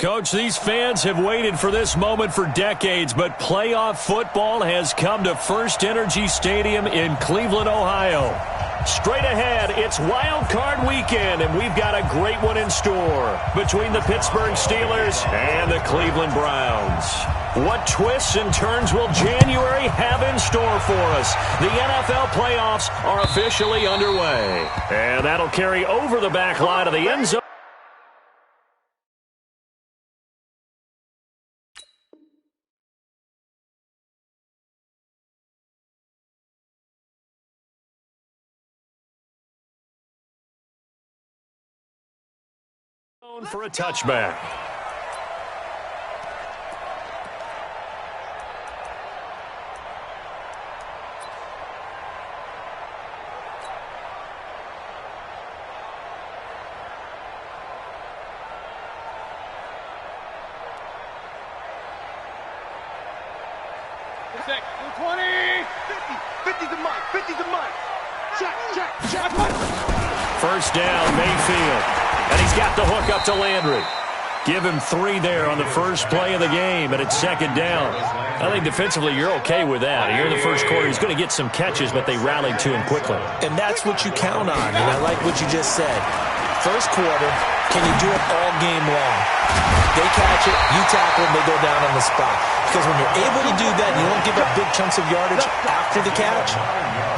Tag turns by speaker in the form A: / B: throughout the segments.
A: Coach, these fans have waited for this moment for decades, but playoff football has come to First Energy Stadium in Cleveland, Ohio. Straight ahead, it's Wild Card Weekend, and we've got a great one in store between the Pittsburgh Steelers and the Cleveland Browns. What twists and turns will January have in store for us? The NFL playoffs are officially underway, and that'll carry over the back line of the end zone. For a touchback.
B: Check, 20, 50, 50's a mark, 50's a mark. Check.
A: First down, Mayfield. And he's got the hook up to Landry. Give him 3 there on the first play of the game, and it's second down. I think defensively you're okay with that. Here in the first quarter, he's going to get some catches, but they rallied to him quickly.
C: And that's what you count on, and I like what you just said. First quarter, can you do it all game long? They catch it, you tackle them, they go down on the spot. Because when you're able to do that, you don't give up big chunks of yardage after the catch.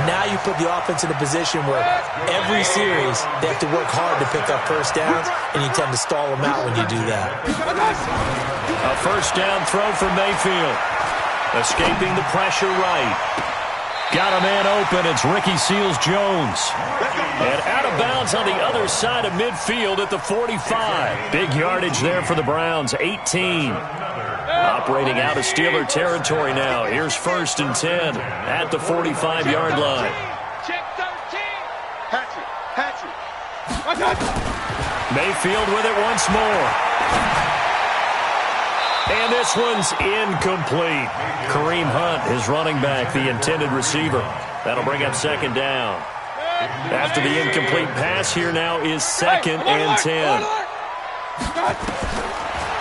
C: Now you put the offense in a position where every series they have to work hard to pick up first downs, and you tend to stall them out when you do that.
A: A first down throw for Mayfield. Escaping the pressure right. Got a man open. It's Ricky Seals-Jones. And out of bounds on the other side of midfield at the 45. Big yardage there for the Browns, 18. Operating out of Steeler territory now. Here's first and 10 at the 45-yard line.
B: Check 13. Hatchet.
A: Mayfield with it once more. And this one's incomplete. Kareem Hunt, his running back, the intended receiver. That'll bring up second down. After the incomplete pass, here now is second and 10.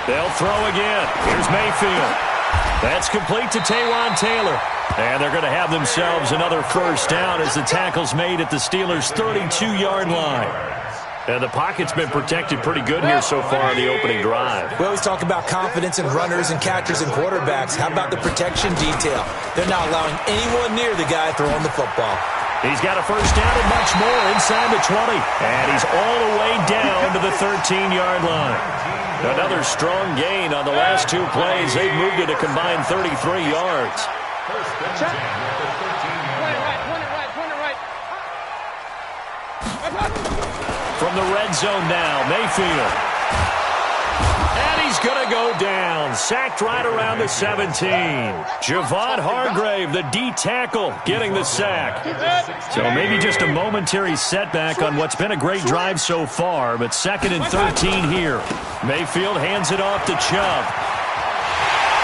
A: They'll throw again. Here's Mayfield. That's complete to Taywan Taylor. And they're going to have themselves another first down as the tackle's made at the Steelers' 32-yard line. And the pocket's been protected pretty good here so far in the opening drive.
C: We always talk about confidence in runners and catchers and quarterbacks. How about the protection detail? They're not allowing anyone near the guy throwing the football.
A: He's got a first down and much more inside the 20. And he's all the way down to the 13-yard line. Another strong gain on the last 2 plays. They've moved it a combined 33 yards. From the red zone now, Mayfield. And he's going to go down. Sacked right around the 17. Javon Hargrave, the D tackle, getting the sack. So maybe just a momentary setback on what's been a great drive so far, but second and 13 here. Mayfield hands it off to Chubb.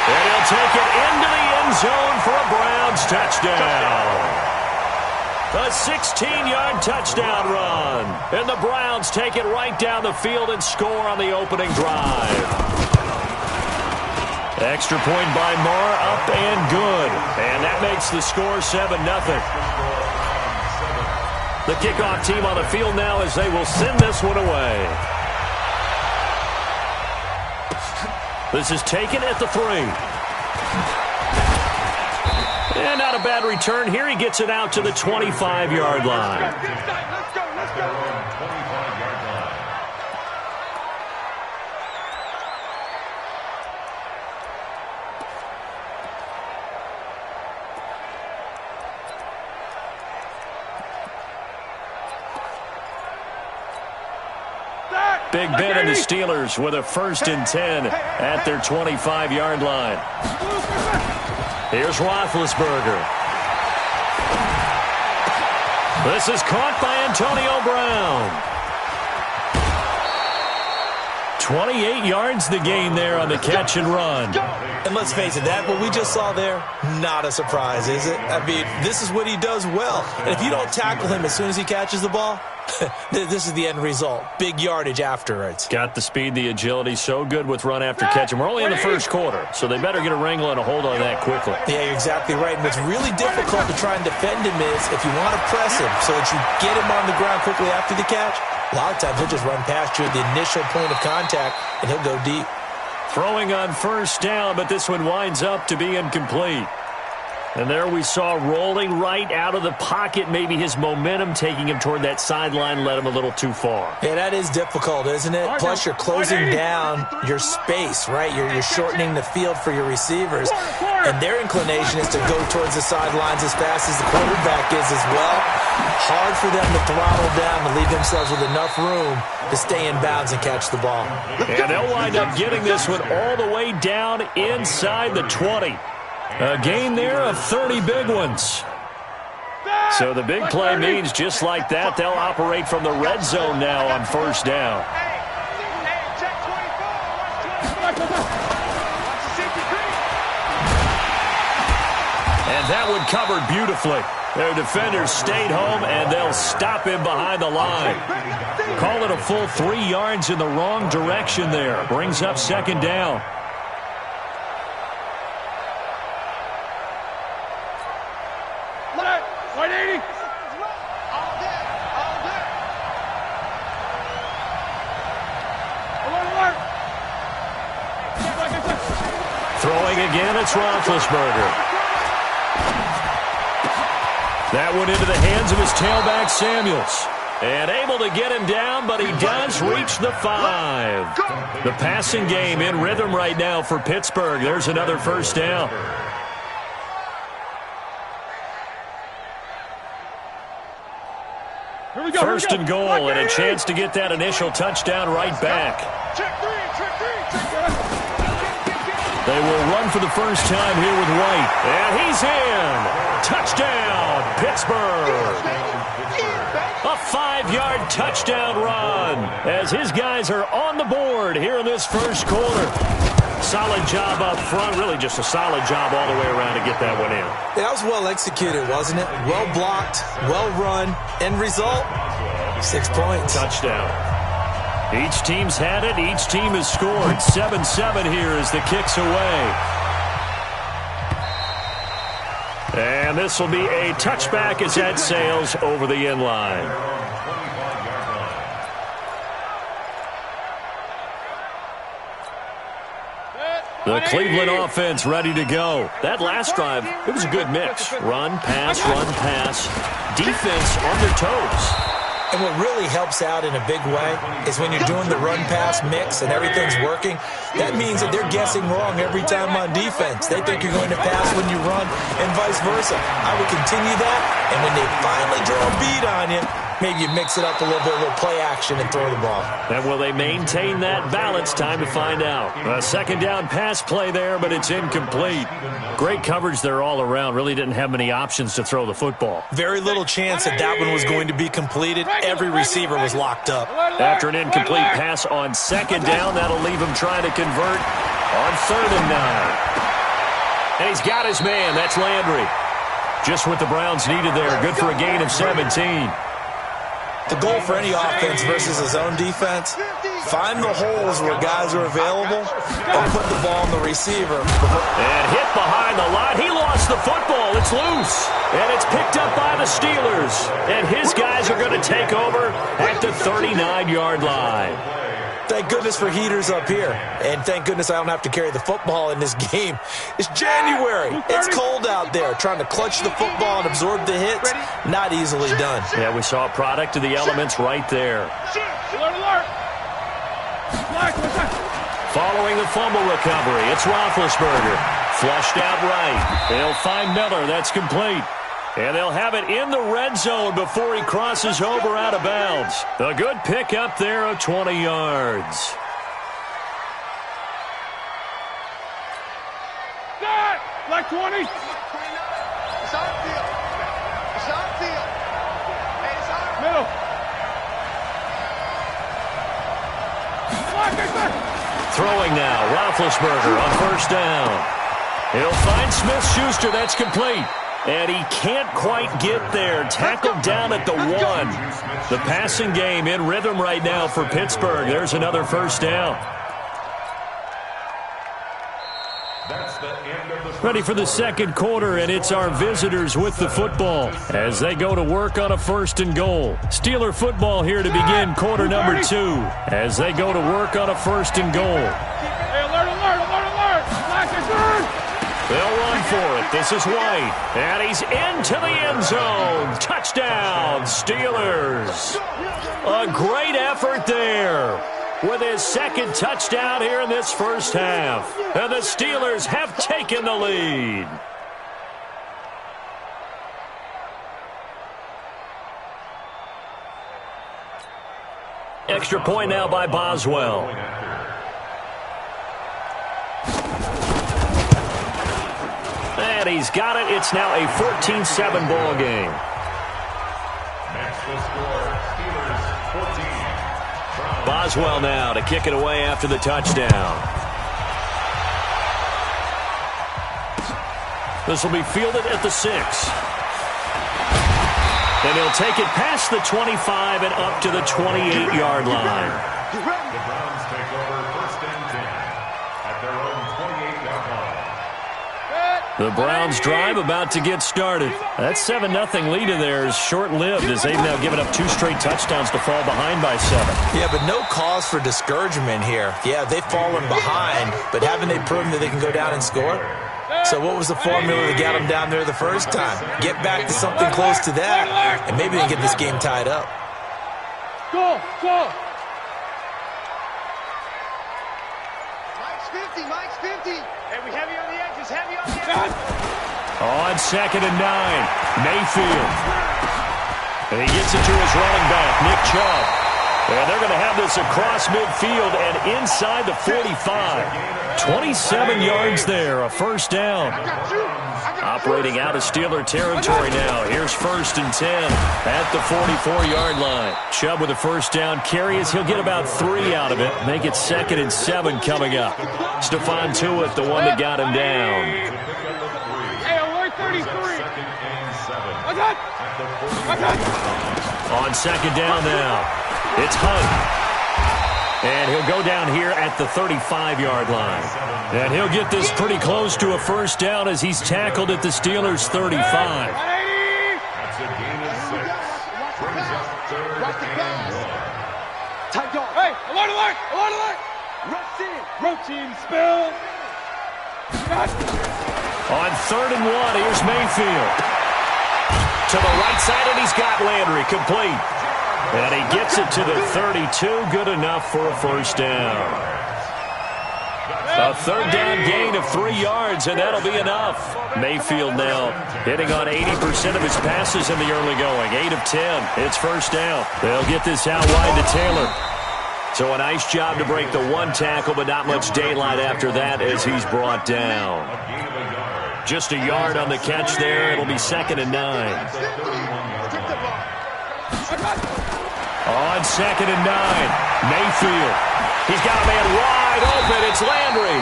A: And he'll take it into the end zone for a Browns touchdown. A 16-yard touchdown run. And the Browns take it right down the field and score on the opening drive. Extra point by Marr, up and good. And that makes the score 7-0. The kickoff team on the field now as they will send this one away. This is taken at the 3. And not a bad return here. He gets it out to the 25-yard line.
B: Let's go.
A: Big Ben and the Steelers with a first and 10 at their 25-yard line. Here's Roethlisberger. This is caught by Antonio Brown. 28 yards the gain there on the catch and run.
C: And let's face it, that what we just saw there, not a surprise, is it? I mean, this is what he does well. And if you don't tackle him as soon as he catches the ball, this is the end result. Big yardage afterwards.
A: Got the speed, the agility, so good with run after catch. And we're only in the first quarter, so they better get a wrangle and a hold on that quickly.
C: Yeah, you're exactly right. And what's really difficult to try and defend him is if you want to press him so that you get him on the ground quickly after the catch, a lot of times he'll just run past you at the initial point of contact, and he'll go deep.
A: Throwing on first down, but this one winds up to be incomplete. And there we saw rolling right out of the pocket. Maybe his momentum taking him toward that sideline led him a little too far.
C: Yeah, that is difficult, isn't it? Plus, you're closing down your space, right? You're shortening the field for your receivers. And their inclination is to go towards the sidelines as fast as the quarterback is as well. Hard for them to throttle down and leave themselves with enough room to stay in bounds and catch the ball.
A: And they'll wind up getting this one all the way down inside the 20. A gain there of 30 big ones. So the big play means just like that, they'll operate from the red zone now on first down. And that one covered beautifully. Their defenders stayed home, and they'll stop him behind the line. Call it a full 3 yards in the wrong direction there. Brings up second down. Throwing again, it's Roethlisberger. That one into the hands of his tailback, Samuels. And able to get him down, but he does reach the 5. The passing game in rhythm right now for Pittsburgh. There's another first down. First and goal, and a chance to get that initial touchdown right back. They will run for the first time here with White. And he's in. Touchdown, Pittsburgh. A 5-yard touchdown run as his guys are on the board here in this first quarter. Solid job up front. Really just a solid job all the way around to get that one in.
C: That was well executed, wasn't it? Well blocked, well run. End result, 6 points.
A: Touchdown. Each team's had it. Each team has scored. 7-7 here as the kick's away. And this will be a touchback as that sails over the end line. The Cleveland offense ready to go. That last drive, it was a good mix. Run, pass, defense on their toes.
C: And what really helps out in a big way is when you're doing the run-pass mix and everything's working, that means that they're guessing wrong every time on defense. They think you're going to pass when you run and vice versa. I would continue that, and when they finally draw a beat on you, maybe you mix it up a little bit, a little play action, and throw the ball.
A: And will they maintain that balance? Time to find out. A second down pass play there, but it's incomplete. Great coverage there all around. Really didn't have many options to throw the football.
C: Very little chance that that one was going to be completed. Every receiver was locked up.
A: After an incomplete pass on second down, that'll leave him trying to convert on 3rd and 9. And he's got his man. That's Landry. Just what the Browns needed there. Good for a gain of 17.
C: The goal for any offense versus his own defense, find the holes where guys are available and put the ball on the receiver.
A: And hit behind the line. He lost the football. It's loose. And it's picked up by the Steelers. And his guys are going to take over at the 39-yard line.
C: Thank goodness for heaters up here. And thank goodness I don't have to carry the football in this game. It's January. It's cold out there. Trying to clutch the football and absorb the hits, not easily done.
A: Yeah, we saw a product of the elements right there. Following the fumble recovery, it's Roethlisberger. Flushed out right. They'll find Miller. That's complete. And they'll have it in the red zone before he crosses over out of bounds. A good pick up there of 20 yards.
B: Like 20. It's on field. It's on field. Hey, it's on. Middle.
A: Throwing now, Roethlisberger on first down. He'll find Smith-Schuster. That's complete. And he can't quite get there. Tackled down at the 1. The passing game in rhythm right now for Pittsburgh. There's another first down. Ready for the second quarter, and it's our visitors with the football as they go to work on a 1st and goal. Steeler football here to begin quarter number 2 as they go to work on a 1st and goal.
B: Hey, alert, alert, alert, alert! Black is third!
A: They'll run for it. This is White. And he's into the end zone. Touchdown, Steelers. A great effort there with his second touchdown here in this first half. And the Steelers have taken the lead. Extra point now by Boswell. And he's got it. It's now a 14-7 ball game. Boswell now to kick it away after the touchdown. This will be fielded at the 6. And he'll take it past the 25 and up to the 28-yard line.
D: The Browns take over 1st and 10 at their own 28-yard line.
A: The Browns drive about to get started. That 7-0 lead of theirs short-lived as they've now given up 2 straight touchdowns to fall behind by 7.
C: Yeah, but no cause for discouragement here. Yeah, they've fallen behind, but haven't they proven that they can go down and score? So what was the formula that got them down there the first time? Get back to something close to that, and maybe they can get this game tied up.
B: Go, go!
E: Mike's 50, Mike's 50.
B: Hey, we heavy on the edges, heavy on the edges.
A: On 2nd and 9, Mayfield. And he gets it to his running back, Nick Chubb. And they're going to have this across midfield and inside the 45. 27 yards there, a first down. Operating out of Steeler territory now. Here's 1st and 10 at the 44-yard line. Chubb with a first down carry as he'll get about 3 out of it. Make it 2nd and 7 coming up. Stephon Tuitt, the one that got him down.
B: Hey, alert 33.
A: On 2nd down now, it's Hunt. And he'll go down here at the 35-yard line. And he'll get this pretty close to a first down as he's tackled at the Steelers' 35.
D: That's a gain of 6. Brings up 3rd and 1.
B: Tight dog. Hey, alert, alert, alert, alert. Rush team, spill.
A: On 3rd and 1, here's Mayfield. To the right side, and he's got Landry complete. And he gets it to the 32, good enough for a first down. A 3rd down gain of 3 yards, and that'll be enough. Mayfield now hitting on 80% of his passes in the early going. 8 of 10. It's first down. They'll get this out wide to Taylor. So a nice job to break the 1 tackle, but not much daylight after that as he's brought down. Just a yard on the catch there. It'll be 2nd and 9. On 2nd and 9, Mayfield. He's got a man wide open. It's Landry.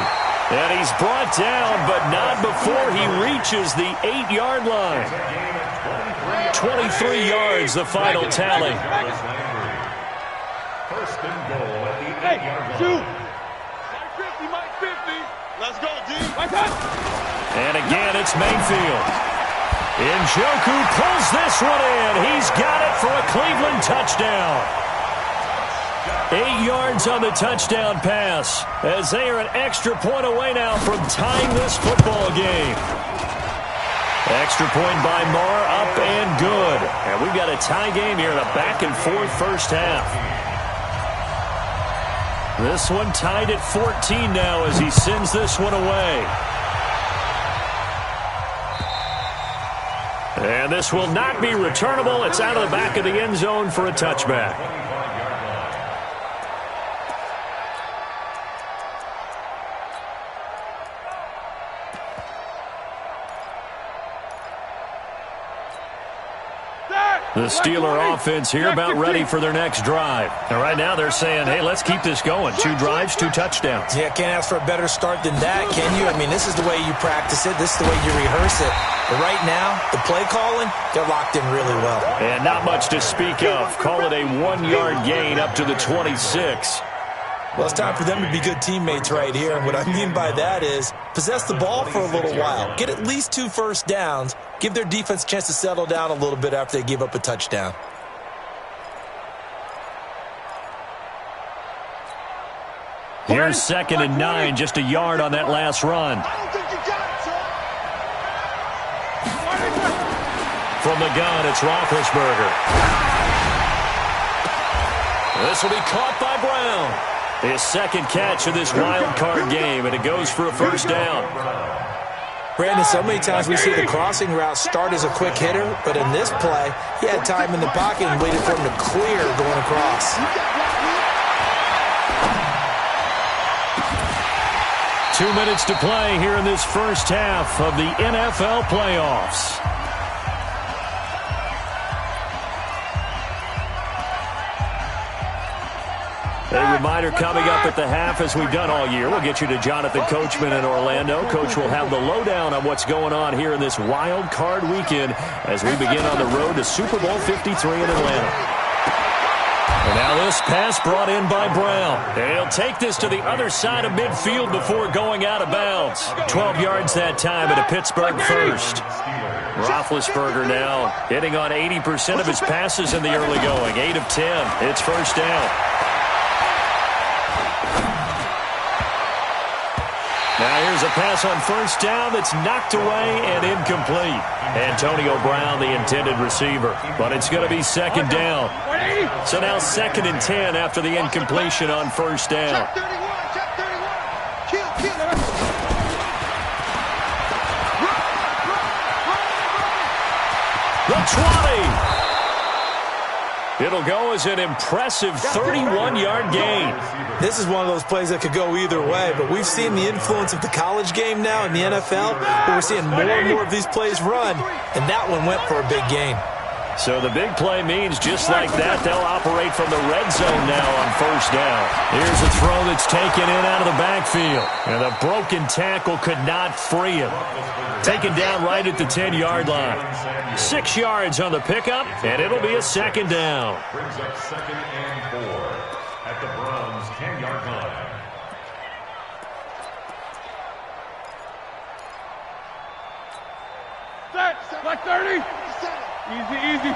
A: And he's brought down, but not before he reaches the 8-yard line. 23 yards, the final tally.
D: 1st and goal at the 8-yard line.
B: Mike 50. Let's go, D.
A: And again, it's Mayfield. Njoku pulls this one in. He's got it for a Cleveland touchdown. 8 yards on the touchdown pass as they are an extra point away now from tying this football game. Extra point by Marr, up and good. And we've got a tie game here in a back-and-forth first half. This one tied at 14 now as he sends this one away. And this will not be returnable. It's out of the back of the end zone for a touchback. The Steeler offense here about ready for their next drive. And right now they're saying, hey, let's keep this going. 2 drives, 2 touchdowns.
C: Yeah, can't ask for a better start than that, can you? I mean, this is the way you practice it. This is the way you rehearse it. But right now, the play calling, they're locked in really well.
A: And not much to speak of. Call it a 1-yard gain up to the 26.
C: Well, it's time for them to be good teammates right here. And what I mean by that is possess the ball for a little while. Get at least 2 first downs. Give their defense a chance to settle down a little bit after they give up a touchdown.
A: Here's 2nd and 9, just a yard on that last run. From the gun, it's Roethlisberger. This will be caught by Brown. His 2nd catch of this wild card game, and it goes for a first down.
C: Brandon, so many times we see the crossing route start as a quick hitter, but in this play, he had time in the pocket and waited for him to clear going across.
A: 2 minutes to play here in this first half of the NFL playoffs. A reminder coming up at the half, as we've done all year. We'll get you to Jonathan Coachman in Orlando. Coach will have the lowdown on what's going on here in this wild card weekend as we begin on the road to Super Bowl 53 in Atlanta. And now this pass brought in by Brown. And he'll take this to the other side of midfield before going out of bounds. 12 yards that time at a Pittsburgh first. Roethlisberger now hitting on 80% of his passes in the early going. 8 of 10. It's first down. Now here's a pass on first down that's knocked away and incomplete. Antonio Brown, the intended receiver. But it's going to be 2nd down. So now 2nd and 10 after the incompletion on first down. The 20. It'll go as an impressive 31-yard gain.
C: This is one of those plays that could go either way, but we've seen the influence of the college game now in the NFL, where we're seeing more and more of these plays run, and that one went for a big gain.
A: So the big play means just like that, they'll operate from the red zone now on first down. Here's a throw that's taken in out of the backfield, and the broken tackle could not free him. Taken down right at the 10-yard line. 6 yards on the pickup, and it'll be a 2nd down.
D: Brings up 2nd and 4 at the Browns' 10-yard line.
B: Set, like 30. Easy.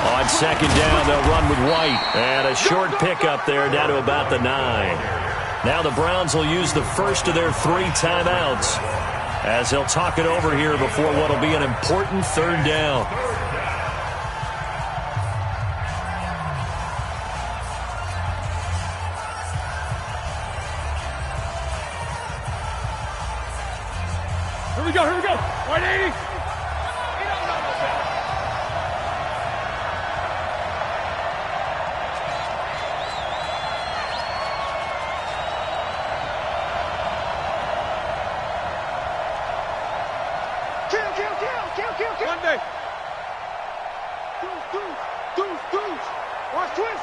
A: On 2nd down, they'll run with White. And a short pickup there down to about the 9. Now the Browns will use the first of their 3 timeouts as they'll talk it over here before what will be an important 3rd down.
B: Here we go. 180. Kill. Monday. Deuce. Watch twist.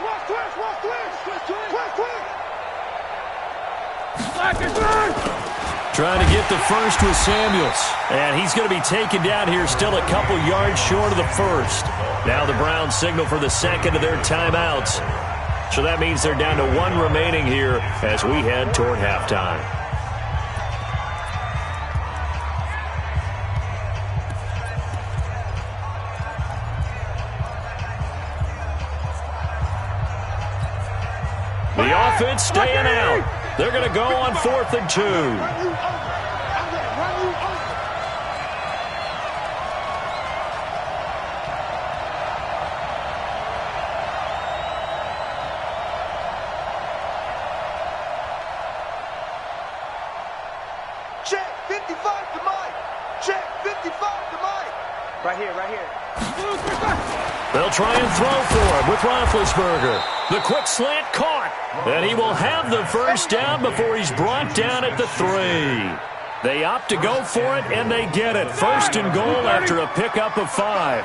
A: Trying to get the first with Samuels. And he's going to be taken down here still a couple yards short of the first. Now the Browns signal for the 2nd of their timeouts. So that means they're down to 1 remaining here as we head toward halftime. The offense staying out. They're going to go on 4th and 2.
E: Check 55 to Mike. Check 55 to Mike. Right here.
A: They'll try and throw for him with Roethlisberger. The quick slant caught. And he will have the first down before he's brought down at the 3. They opt to go for it, and they get it. First and goal after a pickup of 5.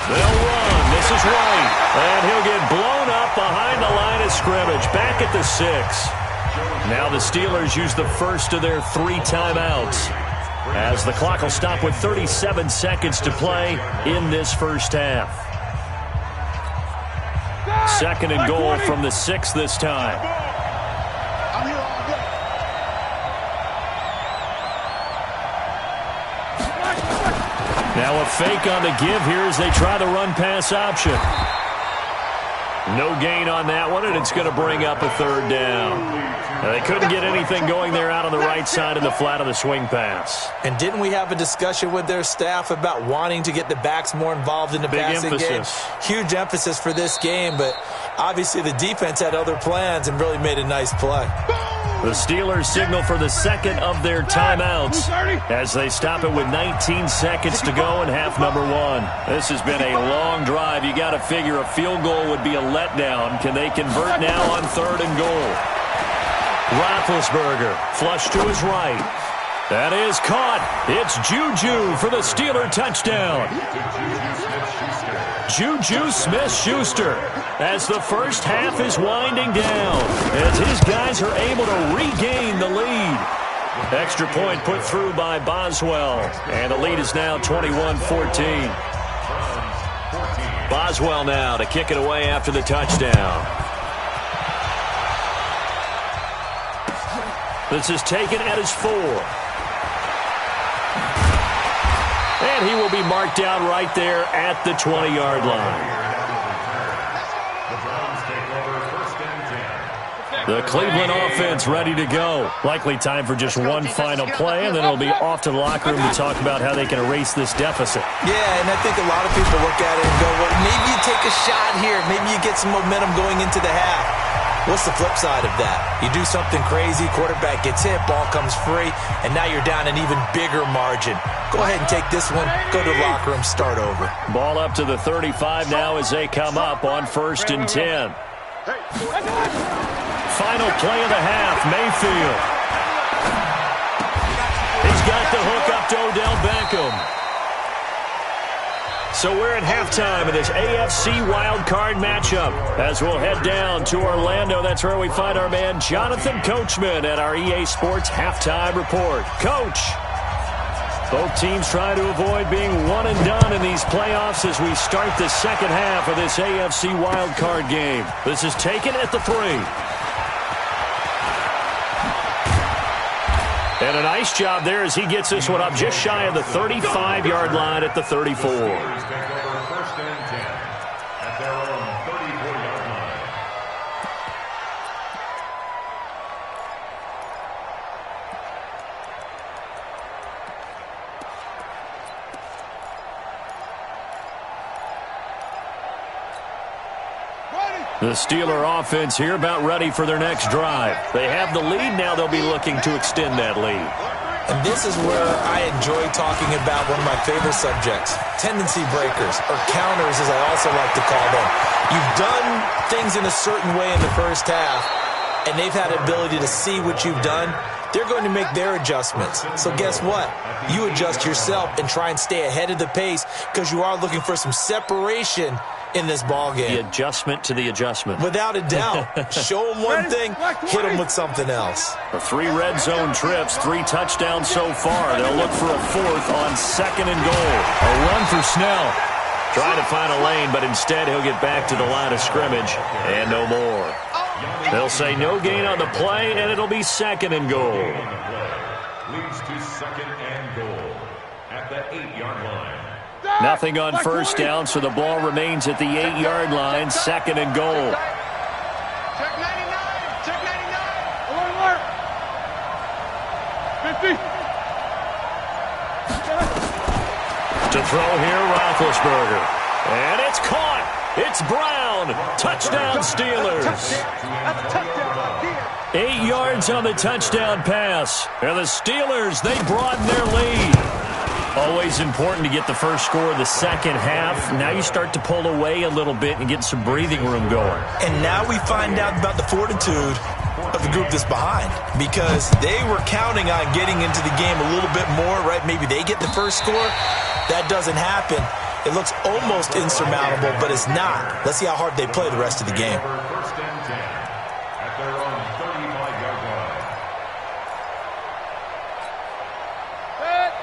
A: They'll run. This is White. And he'll get blown up behind the line of scrimmage. Back at the 6. Now the Steelers use the first of their 3 timeouts, as the clock will stop with 37 seconds to play in this first half. Second and goal from the 6 this time. Now a fake on the give here as they try the run-pass option. No gain on that one, and it's going to bring up a 3rd down. Now, they couldn't get anything going there out on the right side of the flat of the swing pass.
C: And didn't we have a discussion with their staff about wanting to get the backs more involved in the passing game? Huge emphasis for this game, but obviously the defense had other plans and really made a nice play.
A: The Steelers signal for the second of their timeouts as they stop it with 19 seconds to go in half number 1. This has been a long drive. You got to figure a field goal would be a letdown. Can they convert now on 3rd and goal? Roethlisberger flush to his right. That is caught. It's Juju for the Steeler touchdown. Juju Smith-Schuster as the first half is winding down, as his guys are able to regain the lead. Extra point put through by Boswell, and the lead is now 21-14. Boswell now to kick it away after the touchdown. This is taken at his 4. And he will be marked down right there at the 20-yard line. The Cleveland offense ready to go. Likely time for just one final play, and then it'll be off to the locker room to talk about how they can erase this deficit.
C: Yeah, and I think a lot of people look at it and go, well, maybe you take a shot here. Maybe you get some momentum going into the half. What's the flip side of that? You do something crazy, quarterback gets hit, ball comes free, and now you're down an even bigger margin. Go ahead and take this one, go to the locker room, start over.
A: Ball up to the 35 now as they come up on 1st and 10. Final play of the half, Mayfield. He's got the hook up to Odell Beckham. So we're at halftime of this AFC wildcard matchup as we'll head down to Orlando. That's where we find our man Jonathan Coachman at our EA Sports Halftime Report. Coach, both teams try to avoid being one and done in these playoffs as we start the second half of this AFC wildcard game. This is taken at the 3. And a nice job there as he gets this one up just shy of the 35-yard line at the 34. The Steeler offense here about ready for their next drive. They have the lead. Now they'll be looking to extend that lead.
C: And this is where I enjoy talking about one of my favorite subjects, tendency breakers, or counters as I also like to call them. You've done things in a certain way in the first half, and they've had the ability to see what you've done. They're going to make their adjustments. So guess what? You adjust yourself and try and stay ahead of the pace because you are looking for some separation in this ball game.
A: The adjustment to the adjustment.
C: Without a doubt. Show them one thing, hit them with something else.
A: The 3 red zone trips, 3 touchdowns so far. They'll look for a 4th on 2nd and goal. A run for Snell. Trying to find a lane, but instead he'll get back to the line of scrimmage and no more. They'll say no gain on the play, and it'll be 2nd and goal.
D: Leads to 2nd and goal at the 8-yard line.
A: Nothing on first down, so the ball remains at the 8-yard line. 2nd and goal.
B: Check 99. Check 99. Alert. 50.
A: To throw here, Roethlisberger. And it's caught. It's Brown. Touchdown, Steelers. 8 yards on the touchdown pass. And the Steelers, they broaden their lead. Always important to get the first score of the second half. Now you start to pull away a little bit and get some breathing room going.
C: And now we find out about the fortitude of the group that's behind, because they were counting on getting into the game a little bit more, right? Maybe they get the first score. That doesn't happen. It looks almost insurmountable, but it's not. Let's see how hard they play the rest of the game.
D: First and 10 at their own 35-yard line.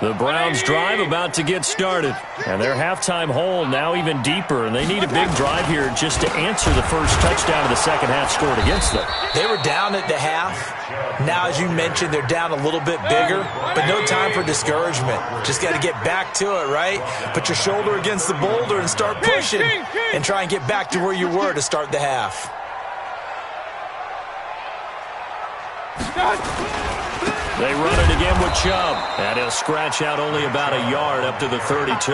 A: The Browns drive about to get started. And their halftime hole now even deeper. And they need a big drive here just to answer the first touchdown of the second half scored against them.
C: They were down at the half. Now, as you mentioned, they're down a little bit bigger, but no time for discouragement. Just got to get back to it, right? Put your shoulder against the boulder and start pushing and try and get back to where you were to start the half.
A: They run it again with Chubb. And he'll scratch out only about a yard up to the 32.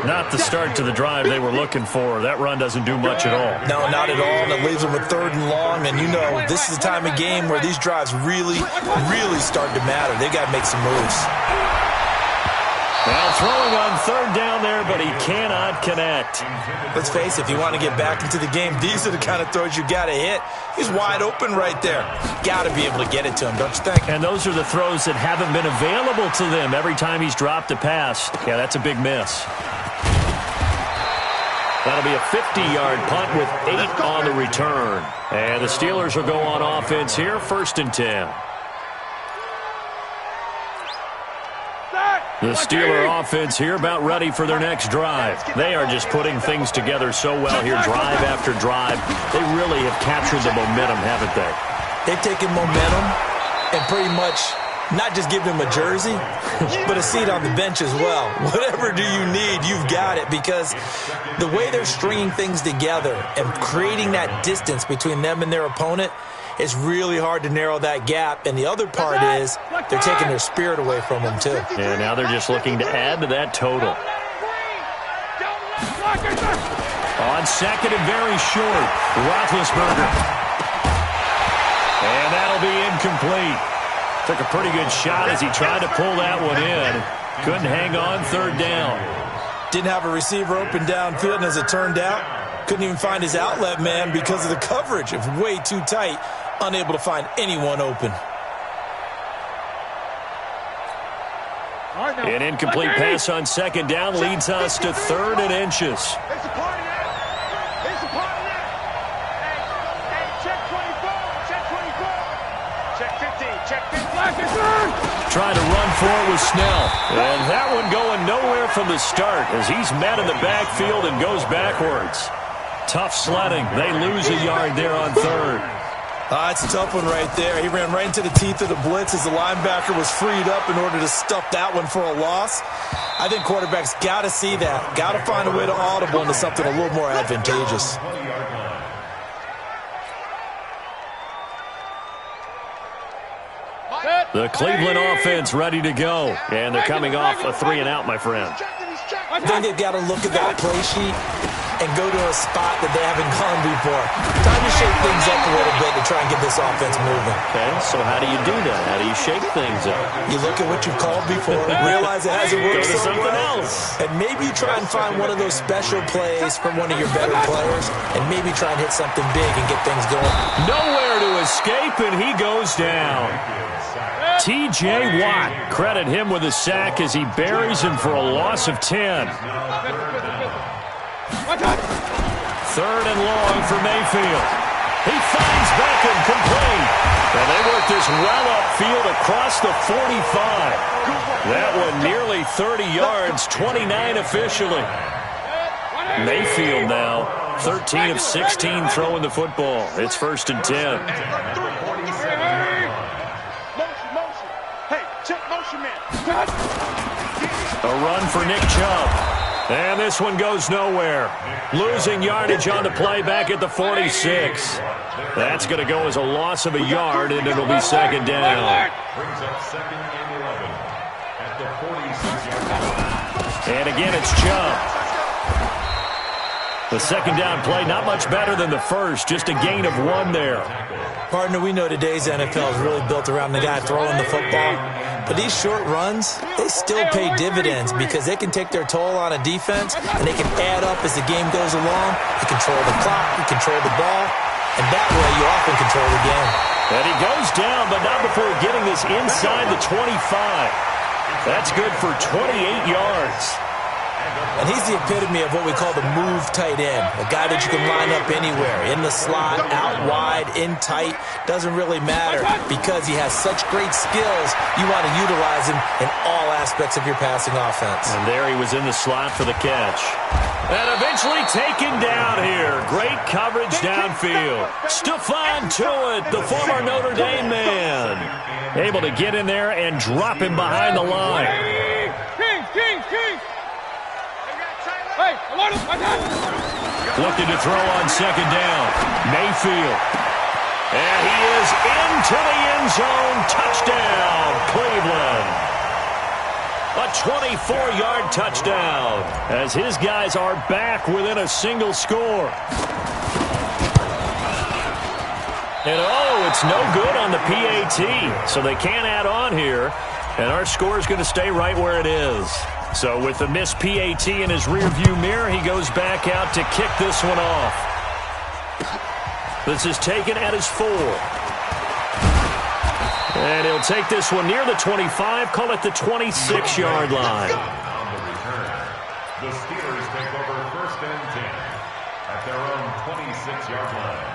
A: Not the start to the drive they were looking for. That run doesn't do much at all.
C: No, not at all. And it leaves them with 3rd and long. And you know, this is the time of game where these drives really start to matter. They got to make some moves.
A: Now throwing on 3rd down there, but he cannot connect.
C: Let's face it, if you want to get back into the game, these are the kind of throws you got to hit. He's wide open right there. Got to be able to get it to him, don't you think?
A: And those are the throws that haven't been available to them every time he's dropped a pass. Yeah, that's a big miss. That'll be a 50-yard punt with 8 on the return. And the Steelers will go on offense here, 1st and 10. The Steeler offense here about ready for their next drive. They are just putting things together so well here, drive after drive. They really have captured the momentum, haven't they?
C: They've taken momentum and pretty much not just give them a jersey, but a seat on the bench as well. Whatever do you need, you've got it, because the way they're stringing things together and creating that distance between them and their opponent, it's really hard to narrow that gap. And the other part is they're taking their spirit away from them, too.
A: And now they're just looking to add to that total. On 2nd and very short, Roethlisberger. And that'll be incomplete. Took a pretty good shot as he tried to pull that one in. Couldn't hang on, 3rd down.
C: Didn't have a receiver open downfield, and as it turned out, couldn't even find his outlet man because of the coverage. It was way too tight. Unable to find anyone open.
A: An incomplete pass on 2nd down leads us to 3rd and inches.
B: It's a party now. It's a party now. Hey, check 24. Check 24. Check 15. Check 15.
A: Trying to run for it with Snell. And that one going nowhere from the start as he's met in the backfield and goes backwards. Tough sledding. They lose a yard there on 3rd.
C: It's a tough one right there. He ran right into the teeth of the blitz as the linebacker was freed up in order to stuff that one for a loss. I think quarterbacks got to see that. Got to find a way to audible into something a little more advantageous.
A: The Cleveland offense ready to go. And they're coming off a 3-and-out, my friend.
C: I think they've got to look at that play sheet and go to a spot that they haven't gone before. Time to shake things up a little bit to try and get this offense moving.
A: Okay, so how do you do that? How do you shake things up?
C: You look at what you've called before, realize it hasn't worked
A: Go to
C: so
A: something
C: well,
A: else.
C: and maybe you try and find one of those special plays from one of your better players, and maybe try and hit something big and get things going.
A: Nowhere to escape, and he goes down. T.J. Watt, credit him with a sack as he buries him for a loss of 10. 3rd and long for Mayfield. He finds Beckham complete. And they work this well upfield across the 45. That one nearly 30 yards, 29 officially. Mayfield now, 13 of 16 throwing the football. It's 1st and 10. A run for Nick Chubb. And this one goes nowhere. Losing yardage on the play back at the 46. That's going to go as a loss of a yard, and it'll be 2nd down.
D: Brings up 2nd and 11 at the 46-yard line.
A: And again, it's Chubb. The second down play, not much better than the first, just a gain of 1 there.
C: Partner, we know today's NFL is really built around the guy throwing the football. But these short runs, they still pay dividends because they can take their toll on a defense, and they can add up as the game goes along. You control the clock, you control the ball, and that way you often control the game.
A: And he goes down, but not before getting this inside the 25. That's good for 28 yards.
C: And he's the epitome of what we call the move tight end, a guy that you can line up anywhere, in the slot, out wide, in tight, doesn't really matter because he has such great skills, you want to utilize him in all aspects of your passing offense.
A: And there he was in the slot for the catch. And eventually taken down here. Great coverage downfield. Stephon Tuitt, the former Notre Dame man, able to get in there and drop him behind the line.
B: King! Hey,
A: Looking to throw on second down. Mayfield. And he is into the end zone. Touchdown, Cleveland. A 24-yard touchdown as his guys are back within a single score. And it's no good on the PAT, so they can't add on here. And our score is going to stay right where it is. So with the missed PAT in his rearview mirror, he goes back out to kick this one off. This is taken at his 4. And he'll take this one near the 25, call it the 26-yard line.
D: On the return, the Steelers take over 1st and 10 at their own 26-yard line.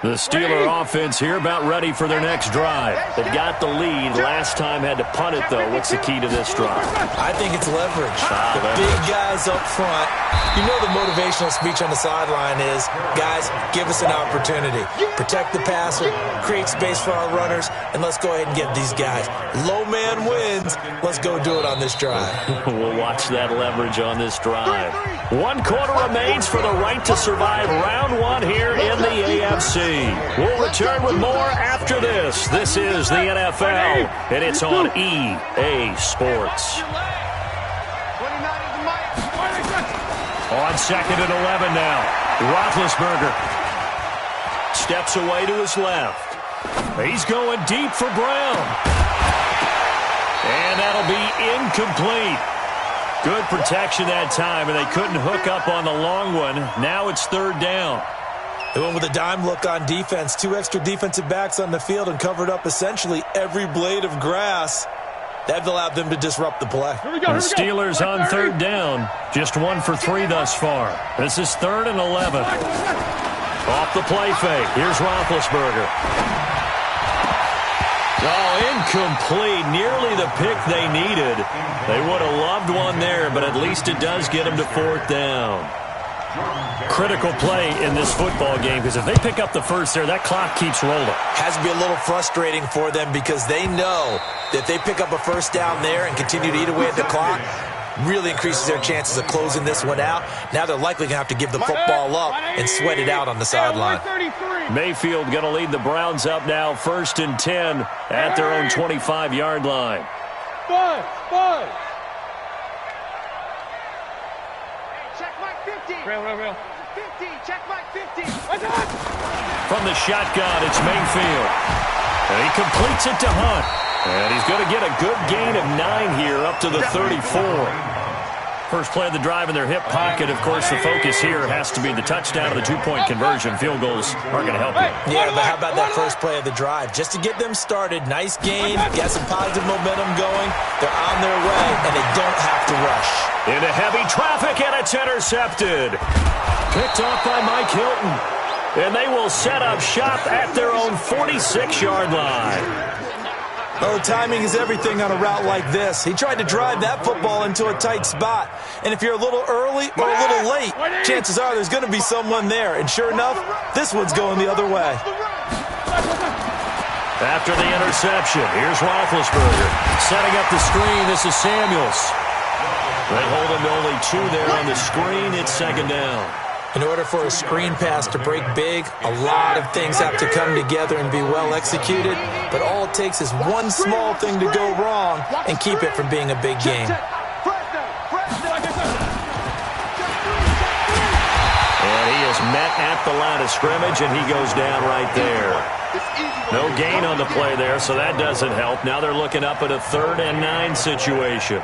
A: The Steeler offense here about ready for their next drive. They've got the lead. Last time had to punt it, though. What's the key to this drive?
C: I think it's leverage. The
A: leverage.
C: Big guys up front. You know the motivational speech on the sideline is, guys, give us an opportunity. Protect the passer, create space for our runners, and let's go ahead and get these guys. Low man wins. Let's go do it on this drive.
A: We'll watch that leverage on this drive. 1 quarter remains for the right to survive round 1 here in the AFC. We'll return with more after this. This is the NFL, and it's on EA Sports. On 2nd and 11 now. Roethlisberger steps away to his left. He's going deep for Brown. And that'll be incomplete. Good protection that time, and they couldn't hook up on the long one. Now it's 3rd down.
C: They went with a dime look on defense. 2 extra defensive backs on the field and covered up essentially every blade of grass. That allowed them to disrupt the play.
A: The Steelers on 3rd down. Just 1 for 3 thus far. This is 3rd and 11. Off the play fake. Here's Roethlisberger. Incomplete. Nearly the pick they needed. They would have loved one there, but at least it does get them to 4th down. Critical play in this football game because if they pick up the first there, that clock keeps rolling.
C: Has to be a little frustrating for them because they know that if they pick up a first down there and continue to eat away at the clock, really increases their chances of closing this one out. Now they're likely going to have to give the football up and sweat it out on the sideline.
A: Mayfield going to lead the Browns up now, 1st and 10 at their own 25-yard line.
B: Bud. Check Mike 50. Real. 50. Check Mike 50.
A: From the shotgun, it's Mayfield. And he completes it to Hunt. And he's going to get a good gain of 9 here up to the 34. First play of the drive in their hip pocket. Of course, the focus here has to be the touchdown and the 2-point conversion. Field goals aren't going to help you.
C: Yeah, but how about that first play of the drive? Just to get them started, nice gain, got some positive momentum going. They're on their way, and they don't have to rush.
A: Into heavy traffic, and it's intercepted. Picked off by Mike Hilton. And they will set up shop at their own 46-yard line.
C: Oh, timing is everything on a route like this. He tried to drive that football into a tight spot. And if you're a little early or a little late, chances are there's going to be someone there. And sure enough, this one's going the other way.
A: After the interception, here's Roethlisberger. Setting up the screen, this is Samuels. They hold him to only 2 there on the screen. It's 2nd down.
C: In order for a screen pass to break big, a lot of things have to come together and be well executed. But all it takes is one small thing to go wrong and keep it from being a big game.
A: met at the line of scrimmage, and he goes down right there. No gain on the play there, so that doesn't help. Now they're looking up at a 3rd and 9 situation.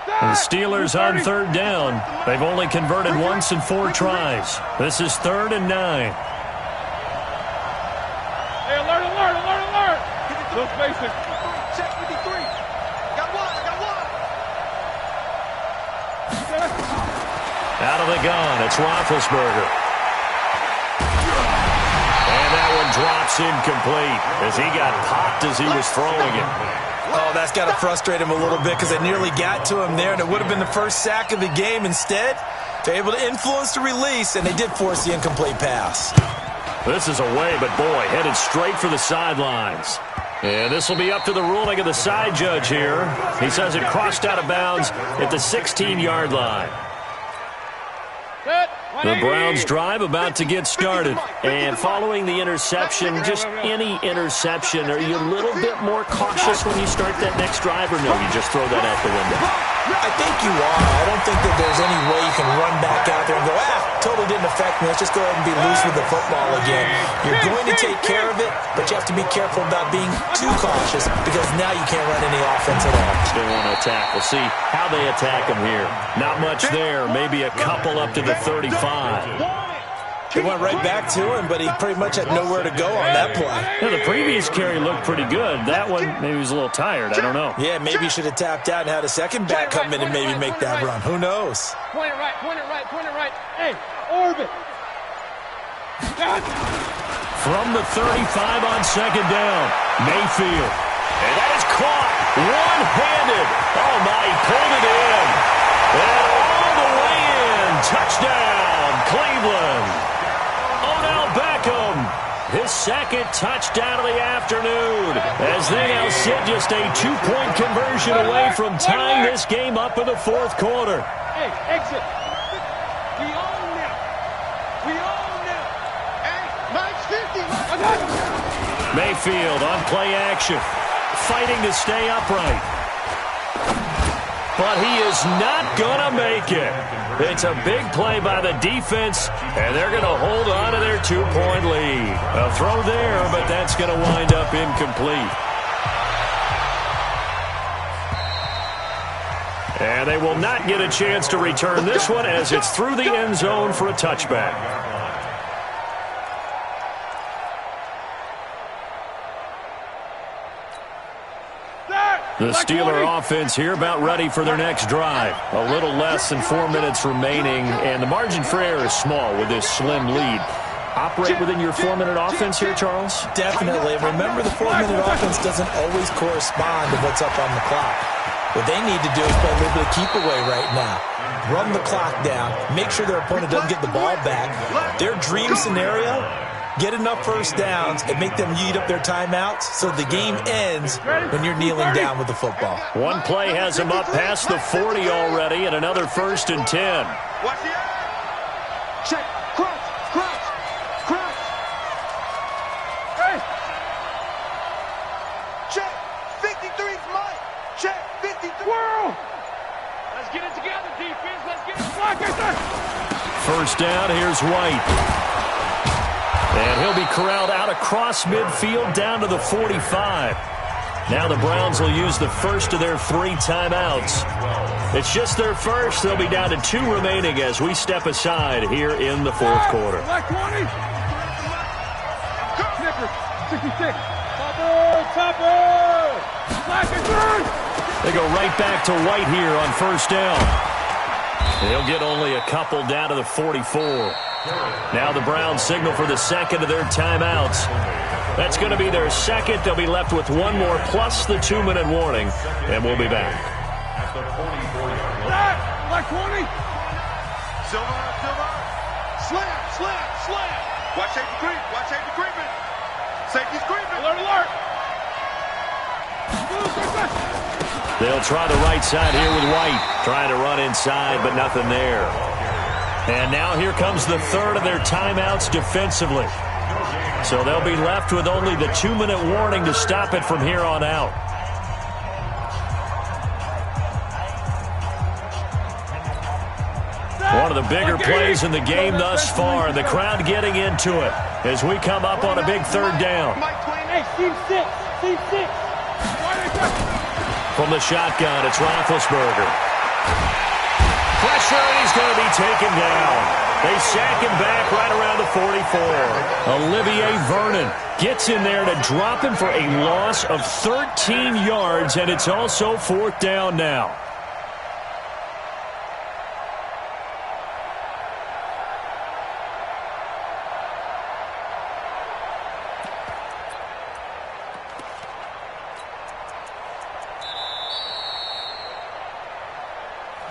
A: The Steelers on 3rd down. They've only converted once in 4 tries. This is 3rd and 9.
B: Hey, alert, alert, alert, alert! Little spacing.
E: Check 53. Got one, I got one.
A: Out of the gun, it's Roethlisberger. And that one drops incomplete as he got popped as he was throwing it.
C: Oh, that's got to frustrate him a little bit because they nearly got to him there, and it would have been the first sack of the game. Instead, they're able to influence the release, and they did force the incomplete pass.
A: This is away, but boy, headed straight for the sidelines. And this will be up to the ruling of the side judge here. He says it crossed out of bounds at the 16-yard line. The Browns drive about to get started. And following the interception, just any interception, are you a little bit more cautious when you start that next drive, or no, you just throw that out the window?
C: I think you are. I don't think that there's any way you can run back out there and go, totally didn't affect me. Let's just go ahead and be loose with the football again. You're going to take care of it, but you have to be careful about being too cautious because now you can't run any offense at all.
A: Still want to attack. We'll see how they attack him here. Not much there. Maybe a couple up to the 35.
C: They went right back to him, but he pretty much had nowhere to go on that play.
A: Yeah, the previous carry looked pretty good. That one, maybe he was a little tired. I don't know.
C: Yeah, maybe he should have tapped out and had a second back come in and maybe make that run. Who knows?
B: Point it right, point it right, point it right. Hey, orbit.
A: From the 35 on 2nd down, Mayfield. And that is caught one-handed. Oh, my, he pulled it in. And all the way in. Touchdown, Cleveland. Odell Beckham, his 2nd touchdown of the afternoon, as they now sit just a 2-point conversion away from tying this game up in the 4th quarter.
B: Hey, exit. We own now. We own now.
E: Hey, Mike's 50.
A: Mayfield on play action, fighting to stay upright. But he is not going to make it. It's a big play by the defense, and they're going to hold on to their 2-point lead. A throw there, but that's going to wind up incomplete. And they will not get a chance to return this one as it's through the end zone for a touchback. The Steeler offense here about ready for their next drive. A little less than 4 minutes remaining, and the margin for error is small with this slim lead. Operate within your 4-minute offense here, Charles?
C: Definitely. Remember, the 4-minute offense doesn't always correspond to what's up on the clock. What they need to do is play a little bit of keep away right now. Run the clock down. Make sure their opponent doesn't get the ball back. Their dream scenario, get enough first downs and make them eat up their timeouts so the game ends when you're kneeling down with the football.
A: One play has him up past the 40 already, and another 1st and 10.
E: Watch the check, cross, cross, cross.
B: Hey.
E: Check, 53's Mike. Check, 53.
B: Whirl. Let's get it together, defense. Let's get it. Block it there.
A: 1st down, here's White. And he'll be corralled out across midfield down to the 45. Now the Browns will use the first of their 3 timeouts. It's just their first. They'll be down to 2 remaining as we step aside here in the 4th quarter.
B: Black 20. Snippers, 66. Topper. Black and third.
A: They go right back to White here on 1st down. They'll get only a couple down to the 44. Now the Browns signal for the 2nd of their timeouts. That's going to be their 2nd. They'll be left with 1 more plus the 2-minute warning, and we'll be back.
B: Black 20.
E: Silver, silver. Slam, slam, slam. Watch safety creep. Watch safety creeping. Safety's creeping.
B: Alert, alert.
A: They'll try the right side here with White. Trying to run inside, but nothing there. And now here comes the 3rd of their timeouts defensively. So they'll be left with only the 2-minute warning to stop it from here on out. One of the bigger plays in the game thus far. The crowd getting into it as we come up on a big third down.
B: Hey, team six. Team six.
A: From the shotgun, it's Roethlisberger. Pressure, and he's going to be taken down. They sack him back right around the 44. Olivier Vernon gets in there to drop him for a loss of 13 yards, and it's also fourth down now.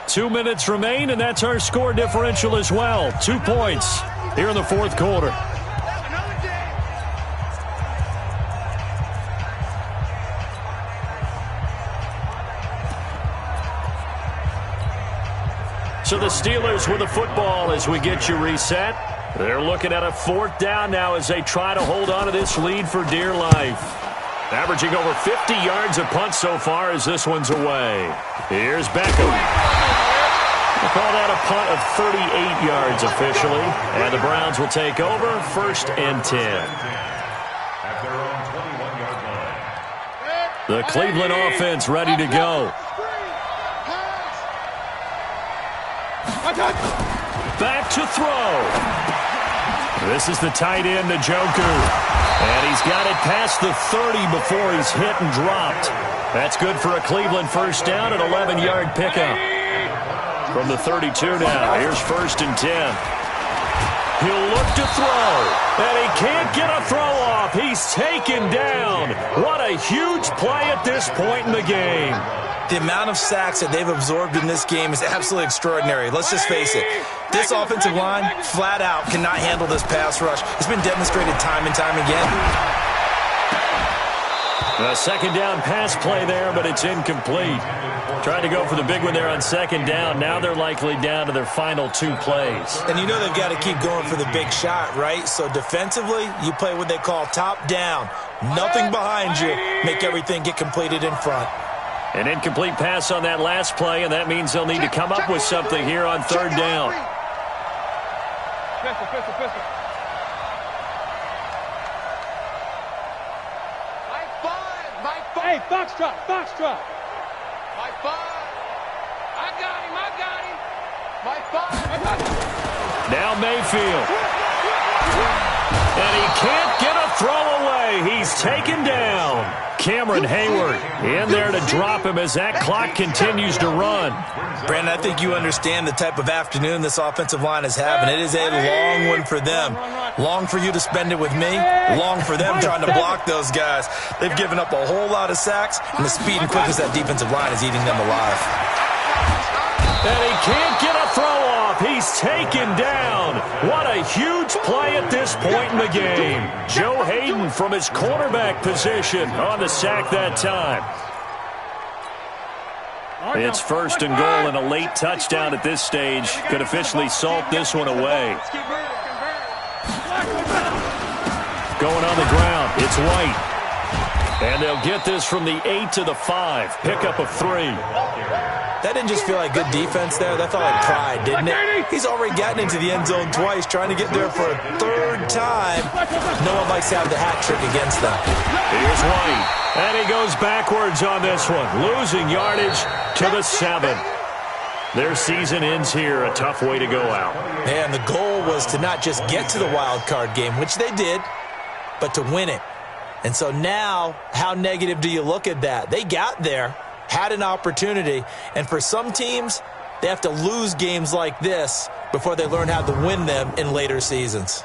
A: Two minutes remain, and that's our score differential as well. 2 points here in the fourth quarter. So the Steelers with the football as we get you reset. They're looking at a fourth down now as they try to hold on to this lead for dear life. Averaging over 50 yards a punt so far as this one's away. Here's Beckham. We'll call that a punt of 38 yards officially. And the Browns will take over, 1st and 10.
D: At their own 21-yard line.
A: The Cleveland offense ready to go. Back to throw. This is the tight end, Njoku. And he's got it past the 30 before he's hit and dropped. That's good for a Cleveland first down, an 11-yard pickup. From the 32 now, here's 1st and 10. He'll look to throw, and he can't get a throw off. He's taken down. What a huge play at this point in the game.
C: The amount of sacks that they've absorbed in this game is absolutely extraordinary. Let's just face it. This offensive line, flat out, cannot handle this pass rush. It's been demonstrated time and time again.
A: A second down pass play there, but it's incomplete. Trying to go for the big one there on second down. Now they're likely down to their final 2 plays.
C: And you know they've got to keep going for the big shot, right? So defensively, you play what they call top down. Nothing behind you. Make everything get completed in front.
A: An incomplete pass on that last play, and that means they'll need to come up with something here on third down.
B: Pistol. Hey, Foxtrot. Mike 5. I got him. Mike 5.
A: Now Mayfield. And he can't get a throw away. He's taken down. Cameron Hayward in there to drop him as that clock continues to run.
C: Brandon, I think you understand the type of afternoon this offensive line is having. It is a long one for them. Long for you to spend it with me. Long for them trying to block those guys. They've given up a whole lot of sacks, and the speed and quickness of that defensive line is eating them alive.
A: And he can't get a throw off. He's taken down. What a huge play at this point in the game. Joe Hayden from his cornerback position on the sack that time. It's 1st and goal, and a late touchdown at this stage could officially salt this one away. Going on the ground, it's White. And they'll get this from the 8 to the 5. Pickup of 3.
C: That didn't just feel like good defense there. That felt like pride, didn't it? He's already gotten into the end zone twice, trying to get there for a 3rd time. No one likes to have the hat trick against them.
A: Here's White. And he goes backwards on this one, losing yardage to the 7. Their season ends here, a tough way to go out.
C: And the goal was to not just get to the wild card game, which they did, but to win it. And so now, how negative do you look at that? They got there, had an opportunity, and for some teams, they have to lose games like this before they learn how to win them in later seasons.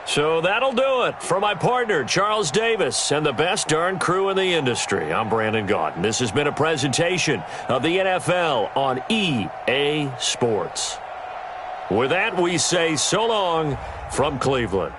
A: So that'll do it. For my partner, Charles Davis, and the best darn crew in the industry, I'm Brandon Gaudin. This has been a presentation of the NFL on EA Sports. With that, we say so long from Cleveland.